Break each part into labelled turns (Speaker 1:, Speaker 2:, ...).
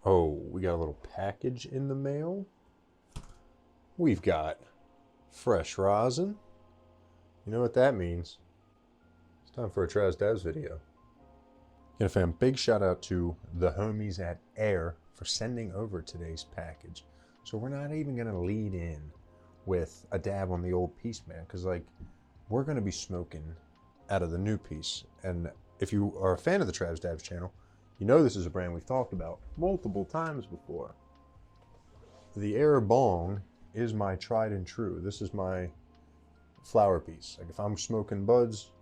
Speaker 1: Oh, we got a little package in the mail. We've got fresh rosin. You know what that means? It's time for a Travs Dabs video. Yeah, fam, big shout out to the homies at Air for sending over today's package. So we're not even gonna lead in with a dab on the old piece, man, because like we're gonna be smoking out of the new piece. And if you are a fan of the Travs Dabs channel, you know this is a brand we've talked about multiple times before. The Air Bong is my tried and true. This is my flower piece. Like if I'm smoking buds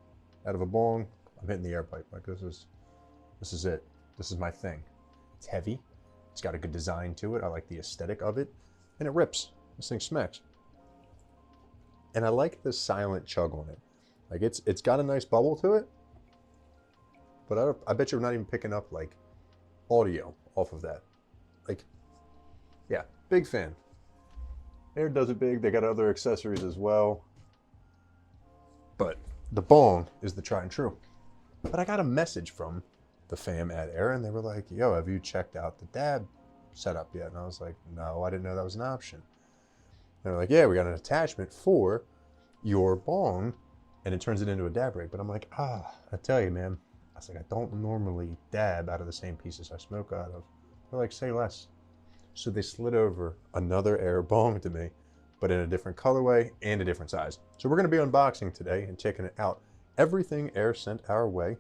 Speaker 1: out of a bong, I'm hitting the air pipe. Like this is it. This is my thing. It's heavy. It's got a good design to it. I like the aesthetic of it, and it rips. This thing smacks. And I like the silent chug on it. Like it's got a nice bubble to it, but I bet you're not even picking up like audio off of that. Like, yeah, big fan. Air does it big. They got other accessories as well, but the bong is the tried and true. But I got a message from the fam at Air, and they were like, yo, have you checked out the dab setup yet? And I was like, no, I didn't know that was an option. And they're like, yeah, we got an attachment for your bong, and it turns it into a dab rig. But I'm like, I tell you, man, I was like, I don't normally dab out of the same pieces I smoke out of. They're like, say less. So they slid over another Air bong to me, but in a different colorway and a different size. So we're gonna be unboxing today and checking it out. Everything Air sent our way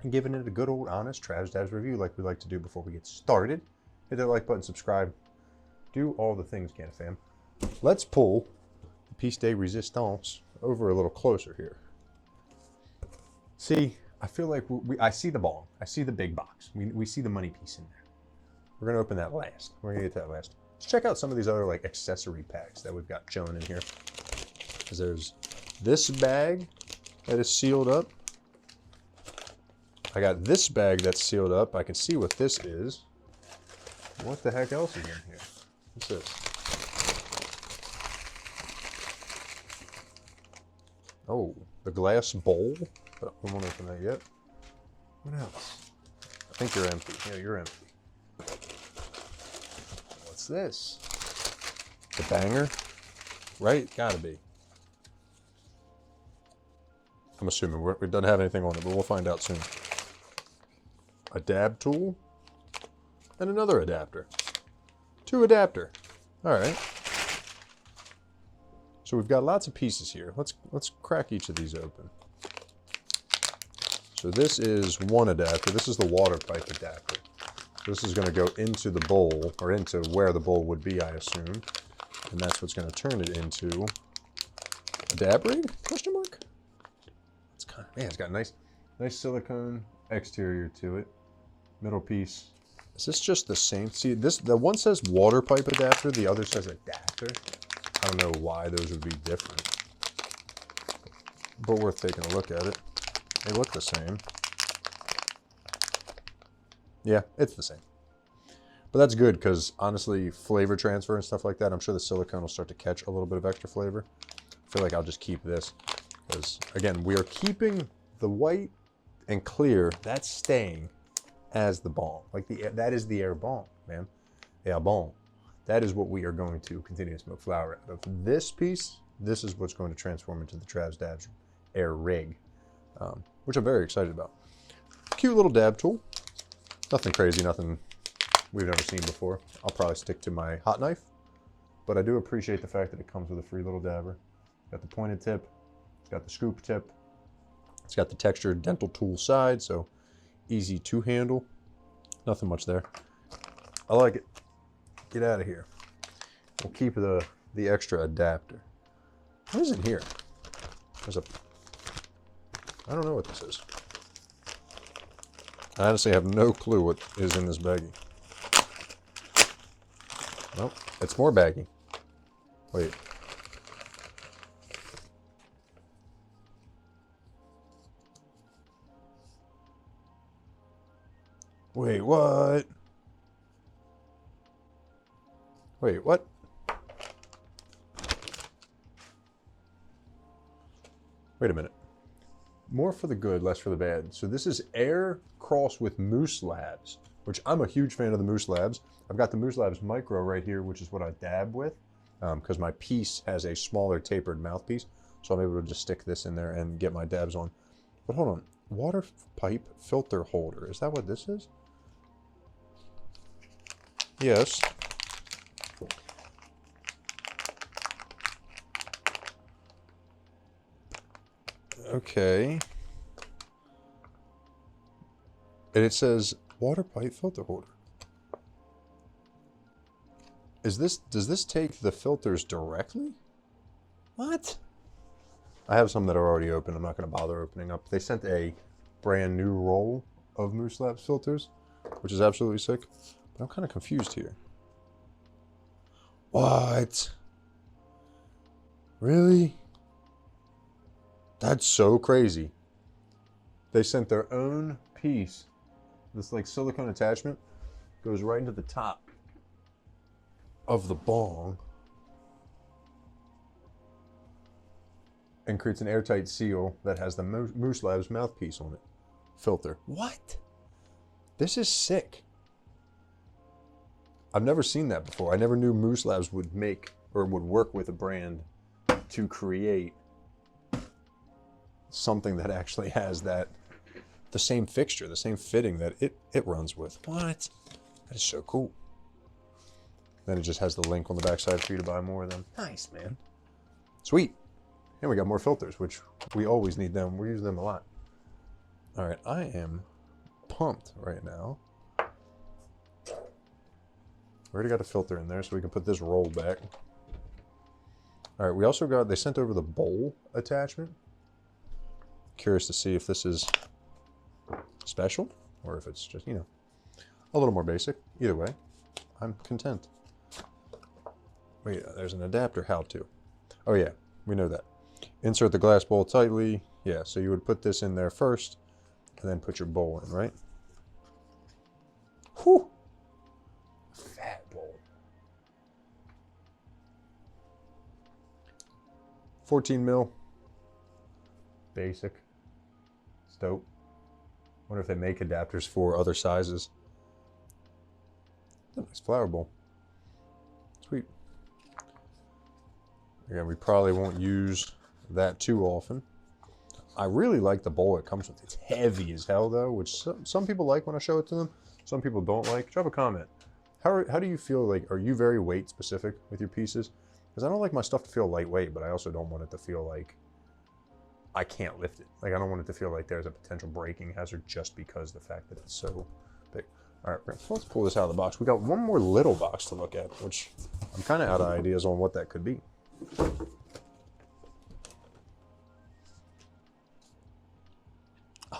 Speaker 1: and giving it a good old honest Travs Dabs review like we like to do before we get started. Hit that like button, subscribe, do all the things, can fam. Let's pull the piece de resistance over a little closer here. See, I feel like I see the bong. I see the big box. We see the money piece in there. We're gonna open that last. We're gonna get that last. Let's check out some of these other like accessory packs that we've got shown in here. Because there's this bag that is sealed up. I got this bag that's sealed up. I can see what this is. What the heck else is in here? What's this? Oh, the glass bowl. But I won't open that yet. What else? I think you're empty. Yeah, you're empty. What's this? The banger? Right? Gotta be. I'm assuming we don't have anything on it, but we'll find out soon. A dab tool and another adapter. 2 adapter. All right. So we've got lots of pieces here. Let's crack each of these open. So this is one adapter. This is the water pipe adapter. This is going to go into the bowl, or into where the bowl would be, I assume. And that's what's going to turn it into a dab rig? Question mark? It's kind of, man, it's got nice silicone exterior to it. Middle piece. Is this just the same? See, the one says water pipe adapter, the other says adapter. I don't know why those would be different, but worth taking a look at it. They look the same. Yeah, it's the same. But that's good because honestly, flavor transfer and stuff like that, I'm sure the silicone will start to catch a little bit of extra flavor. I feel like I'll just keep this because, again, we are keeping the white and clear. That's staying as the bong. Like that is the Air bong, man. Air bong. That is what we are going to continue to smoke flower out of. This piece, this is what's going to transform into the Travs Dabs Air rig, which I'm very excited about. Cute little dab tool. Nothing crazy, nothing we've never seen before. I'll probably stick to my hot knife, but I do appreciate the fact that it comes with a free little dabber. It's got the pointed tip, it's got the scoop tip, it's got the textured dental tool side, so easy to handle. Nothing much there. I like it. Get out of here. We'll keep the extra adapter. What is in here? There's I don't know what this is. I honestly have no clue what is in this baggie. Nope, it's more baggy. Wait. Wait, what? Wait, what? Wait a minute. More for the good, less for the bad. So this is Air cross with Moose Labs. which I'm a huge fan of the Moose Labs. I've got the Moose Labs Micro right here, which is what I dab with, because my piece has a smaller tapered mouthpiece, so I'm able to just stick this in there and get my dabs on. But hold on, water pipe filter holder, is that what this is? Yes. Okay. And it says water pipe filter holder. Does this take the filters directly? What? I have some that are already open. I'm not going to bother opening up. They sent a brand new roll of Moose Labs filters, which is absolutely sick. But I'm kind of confused here. What? Really? That's so crazy. They sent their own piece. This like silicone attachment goes right into the top of the bong and creates an airtight seal that has the Moose Labs mouthpiece on it. Filter. What? This is sick. I've never seen that before. I never knew Moose Labs would make or would work with a brand to create something that actually has the same fixture, the same fitting that it runs with. What? That is so cool. Then it just has the link on the backside for you to buy more of them. Nice, man. Sweet. And we got more filters, which we always need them. We use them a lot. All right, I am pumped right now. We already got a filter in there, so we can put this roll back. All right, we also got, they sent over the bowl attachment. Curious to see if this is special or if it's just, you know, a little more basic. Either way, I'm content. Wait, there's an adapter, how to. Oh yeah, we know that. Insert the glass bowl tightly. Yeah, so you would put this in there first and then put your bowl in, right? Whew. Fat bowl. 14 mil. Basic. It's dope. Wonder if they make adapters for other sizes. Oh, nice flower bowl. Sweet. Again, we probably won't use that too often. I really like the bowl it comes with. It's heavy as hell though, which some people like when I show it to them. Some people don't like. Drop a comment. How do you feel like, are you very weight specific with your pieces? Because I don't like my stuff to feel lightweight, but I also don't want it to feel like I can't lift it. Like I don't want it to feel like there's a potential breaking hazard just because the fact that it's so big. All right, let's pull this out of the box. We got one more little box to look at, which I'm kind of out of ideas on what that could be.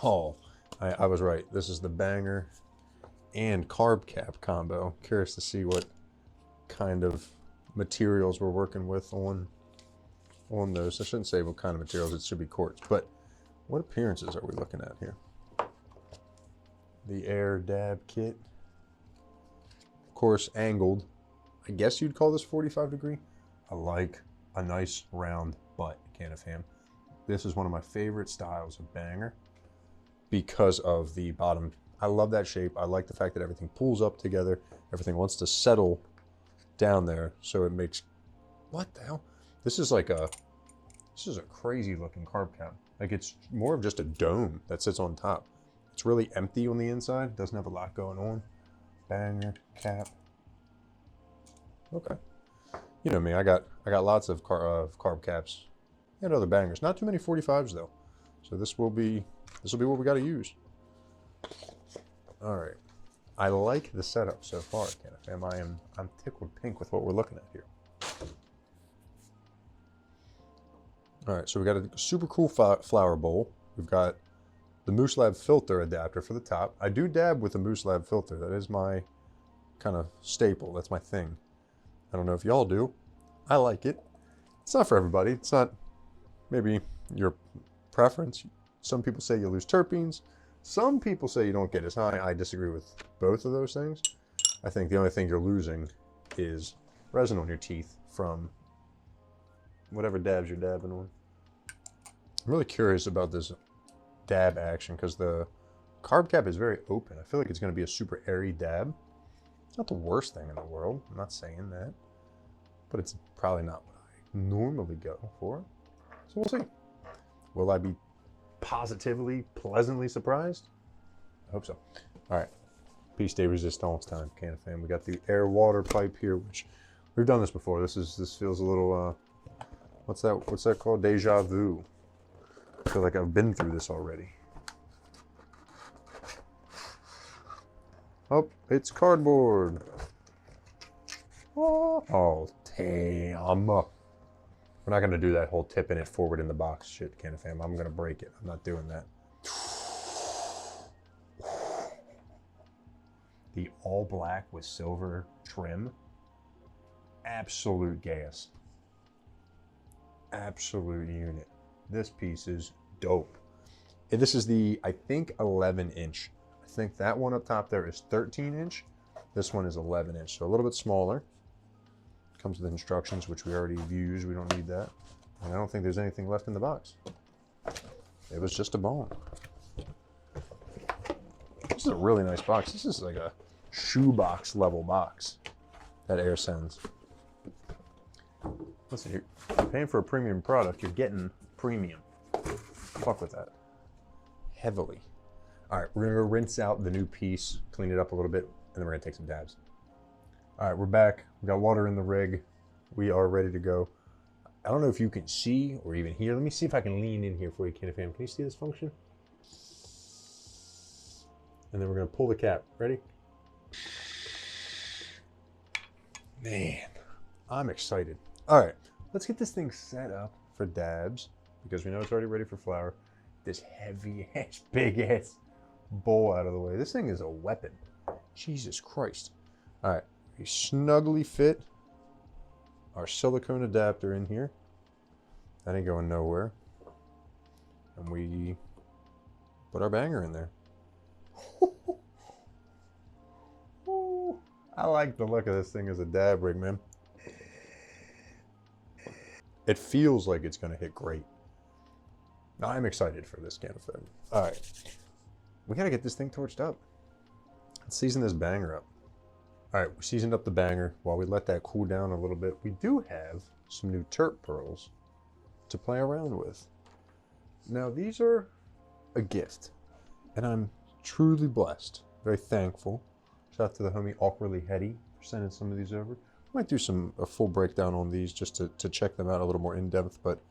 Speaker 1: Oh, I was right. This is the banger and carb cap combo. Curious to see what kind of materials we're working with on those. I shouldn't say what kind of materials, it should be quartz, but what appearances are we looking at here? The Air Dab Kit. Of course, angled. I guess you'd call this 45 degree. I like a nice round butt can of ham. This is one of my favorite styles of banger because of the bottom. I love that shape. I like the fact that everything pulls up together. Everything wants to settle down there, so it makes, what the hell? This is a crazy looking carb cap. Like it's more of just a dome that sits on top. It's really empty on the inside. Doesn't have a lot going on. Banger cap. Okay. You know me. I got lots of carb caps and other bangers. Not too many 45s though. So this will be what we got to use. All right. I like the setup so far, Kenneth. I'm tickled pink with what we're looking at here. All right, so we got a super cool flower bowl. We've got the Moose Lab filter adapter for the top. I do dab with the Moose Lab filter. That is my kind of staple. That's my thing. I don't know if y'all do. I like it. It's not for everybody. It's not maybe your preference. Some people say you lose terpenes. Some people say you don't get as high. I disagree with both of those things. I think the only thing you're losing is resin on your teeth from whatever dabs you're dabbing on. I'm really curious about this dab action because the carb cap is very open. I feel like it's going to be a super airy dab. It's not the worst thing in the world. I'm not saying that. But it's probably not what I normally go for. So we'll see. Will I be positively, pleasantly surprised? I hope so. All right. Peace, stay resistance time, Canada fam. We got the air water pipe here, which we've done this before. This feels a little what's that called? Deja vu. I feel like I've been through this already. Oh, it's cardboard. Oh, damn. We're not going to do that whole tipping it forward in the box shit, Canada fam. I'm going to break it. I'm not doing that. The all black with silver trim. Absolute gas. Absolute unit. This piece is dope. And this is the, I think, 11 inch. I think that one up top there is 13 inch. This one is 11 inch, so a little bit smaller. Comes with instructions, which we already used. We don't need that. And I don't think there's anything left in the box. It was just a bone. This is a really nice box. This is like a shoebox level box that Air sends. Listen, you're paying for a premium product, you're getting premium. Fuck with that. Heavily. All right, we're gonna go rinse out the new piece, clean it up a little bit, and then we're gonna take some dabs. All right, we're back. We got water in the rig. We are ready to go. I don't know if you can see or even hear. Let me see if I can lean in here for you, Canada fam. Can you see this function? And then we're gonna pull the cap. Ready? Man, I'm excited. All right, let's get this thing set up for dabs because we know it's already ready for flour. This heavy ass, big ass bowl out of the way. This thing is a weapon. Jesus Christ. All right, we snugly fit our silicone adapter in here. That ain't going nowhere. And we put our banger in there. I like the look of this thing as a dab rig, man. It feels like it's gonna hit great. Now, I'm excited for this Canada fam. All right, we gotta get this thing torched up. Let's season this banger up. All right, we seasoned up the banger. While we let that cool down a little bit, we do have some new terp pearls to play around with. Now, these are a gift, and I'm truly blessed, very thankful. Shout out to the homie Awkwardly Heady for sending some of these over. Might do a full breakdown on these just to check them out a little more in depth, but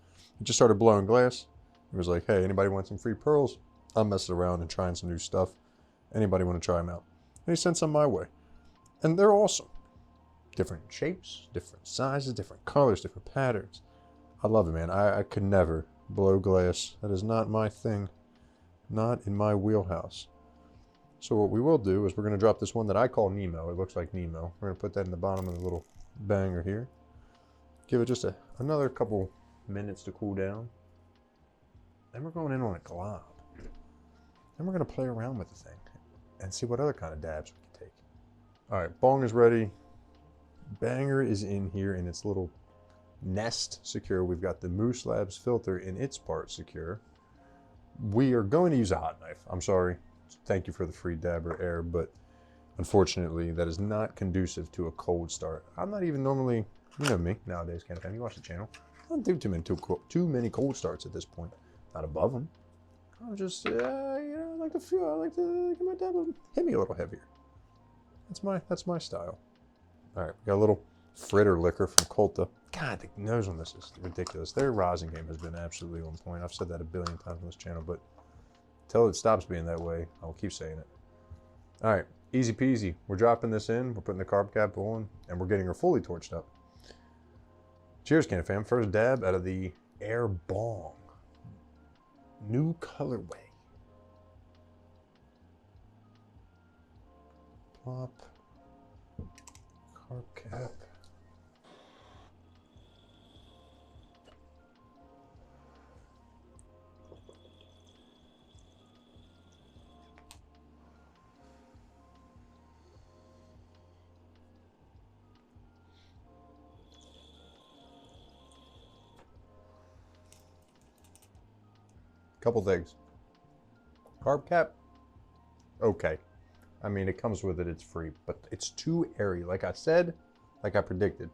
Speaker 1: it just started blowing glass. It was like, hey, anybody want some free pearls? I'm messing around and trying some new stuff. Anybody want to try them out? And he sent some my way. And they're awesome. Different shapes, different sizes, different colors, different patterns. I love it, man. I could never blow glass. That is not my thing. Not in my wheelhouse. So what we will do is we're going to drop this one that I call Nemo. It looks like Nemo. We're going to put that in the bottom of the little banger here. Give it just another couple minutes to cool down. Then we're going in on a glob. Then we're going to play around with the thing and see what other kind of dabs we can take. All right, bong is ready. Banger is in here in its little nest secure. We've got the Moose Labs filter in its part secure. We are going to use a hot knife. I'm sorry. Thank you for the free dabber air, but unfortunately that is not conducive to a cold start. I'm not even normally, you know me nowadays, Canada fam. You watch the channel. I don't do too many cold starts at this point. Not above them. I'm just, you know, I like to get my dab hit me a little heavier. That's my style. All right, we got a little fritter liquor from Colta. God, the nose on this is ridiculous. Their rosin game has been absolutely on point. I've said that a billion times on this channel, but until it stops being that way, I'll keep saying it. All right, easy peasy. We're dropping this in. We're putting the carb cap on, and we're getting her fully torched up. Cheers, Canada fam. First dab out of the Air Bong. New colorway. Plop. Carb cap. Couple things. Carb cap, okay. I mean, it comes with it, it's free, but it's too airy. Like I said, like I predicted,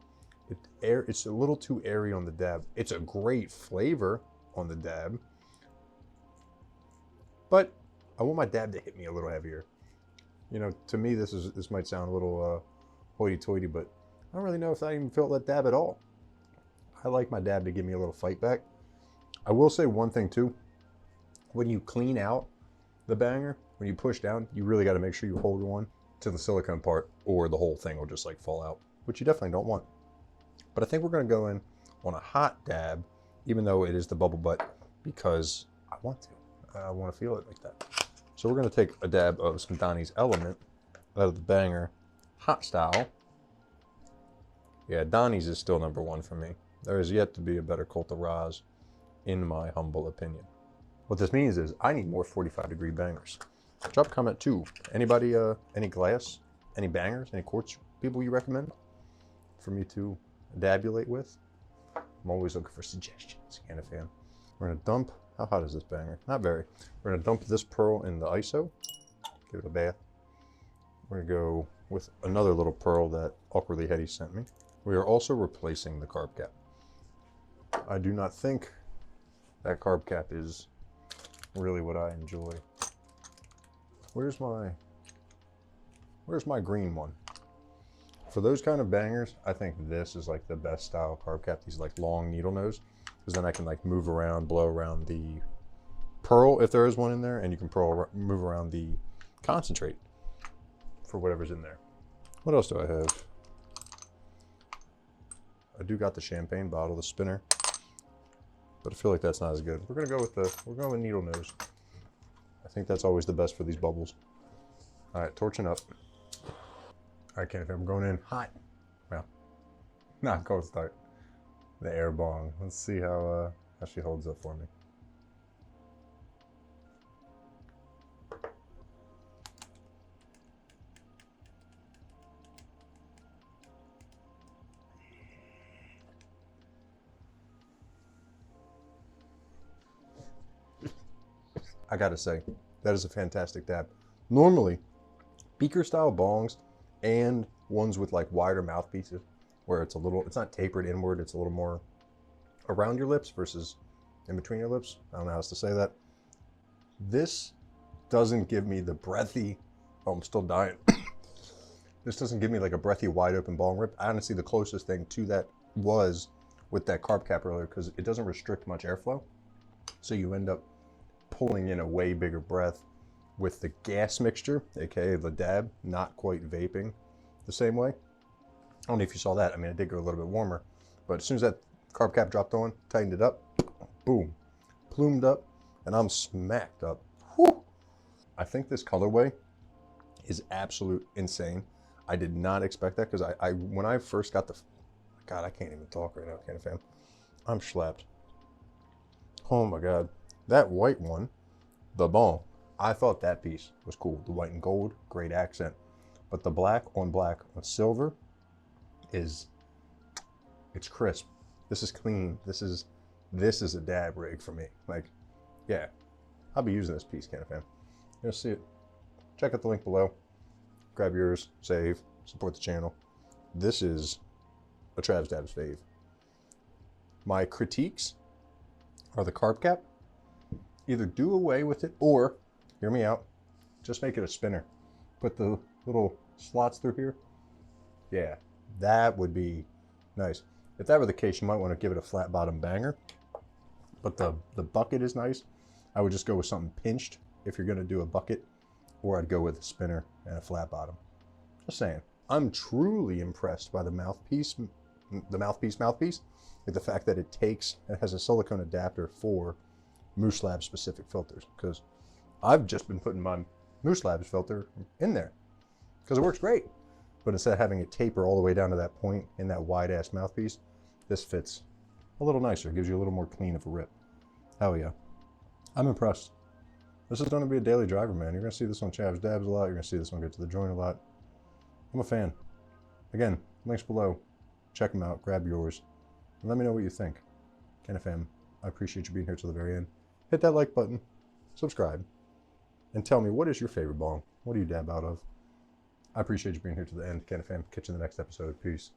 Speaker 1: it's a little too airy on the dab. It's a great flavor on the dab, but I want my dab to hit me a little heavier. You know, to me, this might sound a little hoity-toity, but I don't really know if I even felt that dab at all. I like my dab to give me a little fight back. I will say one thing too. When you clean out the banger, when you push down, you really got to make sure you hold on to the silicone part or the whole thing will just like fall out, which you definitely don't want. But I think we're going to go in on a hot dab, even though it is the bubble butt, because I want to. I want to feel it like that. So we're going to take a dab of some Donnie's Element out of the banger hot style. Yeah, Donnie's is still number one for me. There is yet to be a better Cult of Raz, in my humble opinion. What this means is I need more 45-degree bangers. Drop a comment too. Anybody, any glass, any bangers, any quartz people you recommend for me to dabulate with? I'm always looking for suggestions, kind of fan. We're gonna dump, how hot is this banger? Not very. We're gonna dump this pearl in the ISO, give it a bath. We're gonna go with another little pearl that Awkwardly Hetty sent me. We are also replacing the carb cap. I do not think that carb cap is really what I enjoy. Where's my green one? For those kind of bangers, I think this is like the best style carb cap. These like long needle nose, because then I can like move around, blow around the pearl if there is one in there, and you can move around the concentrate for whatever's in there. What else do I have? I do got the champagne bottle, the spinner, but I feel like that's not as good. We're gonna go with needle nose. I think that's always the best for these bubbles. All right, torching up. All right, Kenneth, I'm going in hot. Well, not cold start. The air bong. Let's see how she holds up for me. I gotta say, that is a fantastic dab. Normally, beaker style bongs and ones with like wider mouthpieces where it's not tapered inward, it's a little more around your lips versus in between your lips. I don't know how else to say that. This doesn't give me the breathy, oh, I'm still dying. This doesn't give me like a breathy wide open bong rip. Honestly, the closest thing to that was with that carb cap earlier, because it doesn't restrict much airflow. So you end up pulling in a way bigger breath with the gas mixture, aka the dab, not quite vaping the same way. I don't know if you saw that. I mean, it did go a little bit warmer, but as soon as that carb cap dropped on, tightened it up, boom, plumed up, and I'm smacked up. Whew. I think this colorway is absolute insane. I did not expect that, because when I first got God, I can't even talk right now, kind of fam. I'm slapped. Oh my God. That white one, the bong, I thought that piece was cool. The white and gold, great accent. But the black on silver it's crisp. This is clean. This is a dab rig for me. Like, yeah, I'll be using this piece, kind of fam. You'll see it. Check out the link below. Grab yours, save, support the channel. This is a Travs Dabs fave. My critiques are the carb cap. Either do away with it or, hear me out, just make it a spinner. Put the little slots through here. Yeah, that would be nice. If that were the case, you might want to give it a flat bottom banger. But the bucket is nice. I would just go with something pinched if you're going to do a bucket, or I'd go with a spinner and a flat bottom. Just saying. I'm truly impressed by the mouthpiece. Like the fact that it has a silicone adapter for Moose Lab specific filters, because I've just been putting my Moose Labs filter in there because it works great. But instead of having it taper all the way down to that point in that wide ass mouthpiece, this fits a little nicer, gives you a little more clean of a rip. Hell yeah. I'm impressed. This is going to be a daily driver, man. You're going to see this on Travs Dabs a lot. You're going to see this one get to the joint a lot. I'm a fan. Again, links below. Check them out. Grab yours. And let me know what you think. Kind of fam. I appreciate you being here till the very end. Hit that like button, subscribe, and tell me, what is your favorite bong? What do you dab out of? I appreciate you being here to the end. Candy fam, catch you in the next episode. Peace.